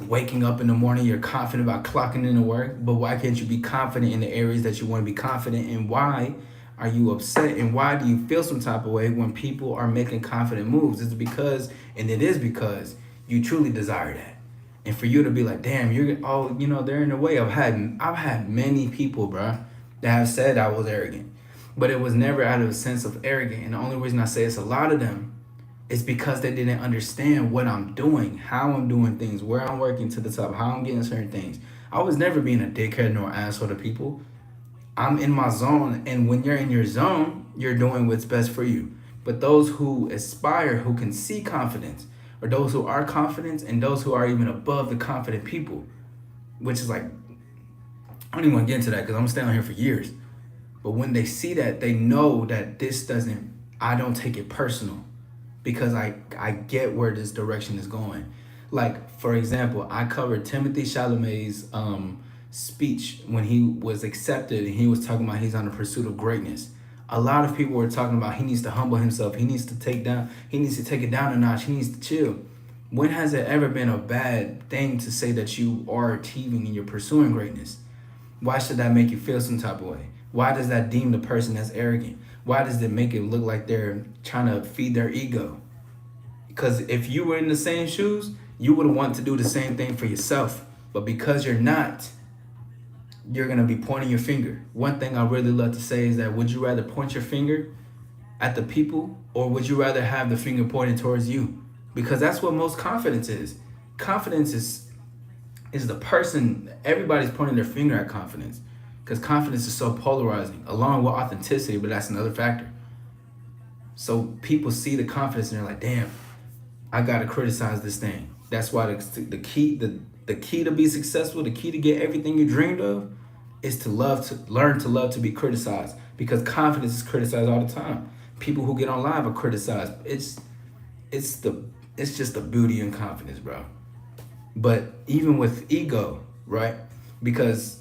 waking up in the morning. You're confident about clocking into work. But why can't you be confident in the areas that you want to be confident in? Why are you upset, and why do you feel some type of way when people are making confident moves? It is because you truly desire that. And for you to be like, damn, they're in the way. I've had many people, bro, that have said I was arrogant, but it was never out of a sense of arrogant. And the only reason I say it's a lot of them is because they didn't understand what I'm doing, how I'm doing things, where I'm working to the top, how I'm getting certain things. I was never being a dickhead nor asshole to people. I'm in my zone, and when you're in your zone, you're doing what's best for you. But those who aspire, who can see confidence, or those who are confident, and those who are even above the confident people, which is like, I don't even want to get into that because I'm going to stay on here for years. But when they see that, they know that I don't take it personal, because I get where this direction is going. Like, for example, I covered Timothy Chalamet's speech when he was accepted, and he was talking about he's on the pursuit of greatness. A lot of people were talking about he needs to humble himself. He needs to take it down a notch. He needs to chill. When has it ever been a bad thing to say that you are achieving and you're pursuing greatness? Why should that make you feel some type of way? Why does that deem the person as arrogant? Why does it make it look like they're trying to feed their ego? Because if you were in the same shoes, you would want to do the same thing for yourself. But because you're not, you're going to be pointing your finger. One thing I really love to say is that, would you rather point your finger at the people, or would you rather have the finger pointed towards you? Because that's what most confidence is. Confidence is the person, everybody's pointing their finger at confidence, because confidence is so polarizing, along with authenticity, but that's another factor. So people see the confidence and they're like, damn, I got to criticize this thing. That's why the key to be successful, the key to get everything you dreamed of, is to learn to love to be criticized, because confidence is criticized all the time. People who get on live are criticized. It's just the beauty in confidence, bro. But even with ego, right? Because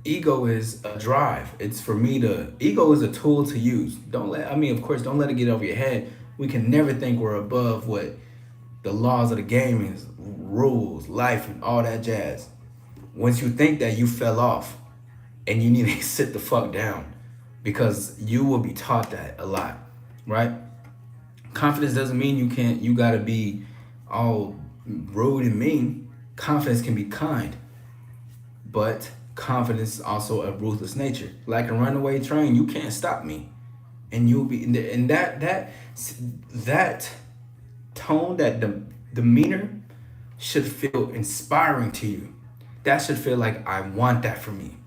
ego is a drive. It's for me ego is a tool to use. Don't let it get over your head. We can never think we're above what the laws of the game is, rules, life, and all that jazz. Once you think that, you fell off, and you need to sit the fuck down, because you will be taught that a lot, right? Confidence doesn't mean you gotta be all rude and mean. Confidence can be kind, but confidence is also a ruthless nature. Like a runaway train, you can't stop me. And you'll be and that tone, that demeanor should feel inspiring to you. That should feel like I want that for me.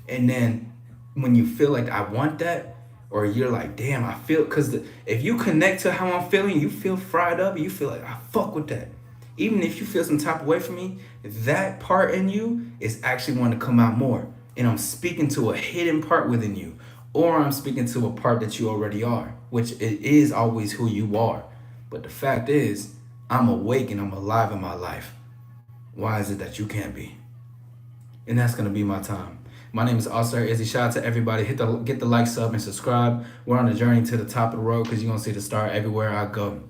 And then when you feel like I want that, or you're like, damn, I feel, because if you connect to how I'm feeling, you feel fried up, you feel like I fuck with that. Even if you feel some type of way from me, that part in you is actually want to come out more. And I'm speaking to a hidden part within you, or I'm speaking to a part that you already are, which it is always who you are. But the fact is, I'm awake and I'm alive in my life. Why is it that you can't be? And that's gonna be my time. My name is All-Star Izzy. Shout out to everybody. Get the like, sub, and subscribe. We're on a journey to the top of the road because you're gonna see the star everywhere I go.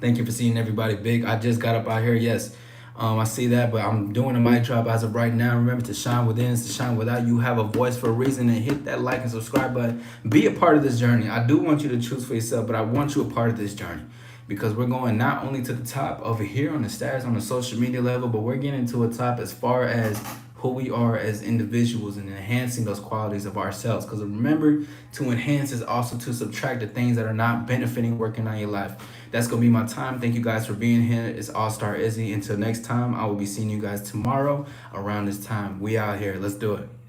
Thank you for seeing everybody big. I just got up out here, yes. I see that, but I'm doing a mic drop as of right now. Remember, to shine within is to shine without. You have a voice for a reason, and hit that like and subscribe button. Be a part of this journey. I do want you to choose for yourself, but I want you a part of this journey, because we're going not only to the top over here on the stats on the social media level, but we're getting to a top as far as who we are as individuals and enhancing those qualities of ourselves. Because remember, to enhance is also to subtract the things that are not benefiting working on your life. That's going to be my time. Thank you guys for being here. It's All-Star Izzy. Until next time, I will be seeing you guys tomorrow around this time. We out here. Let's do it.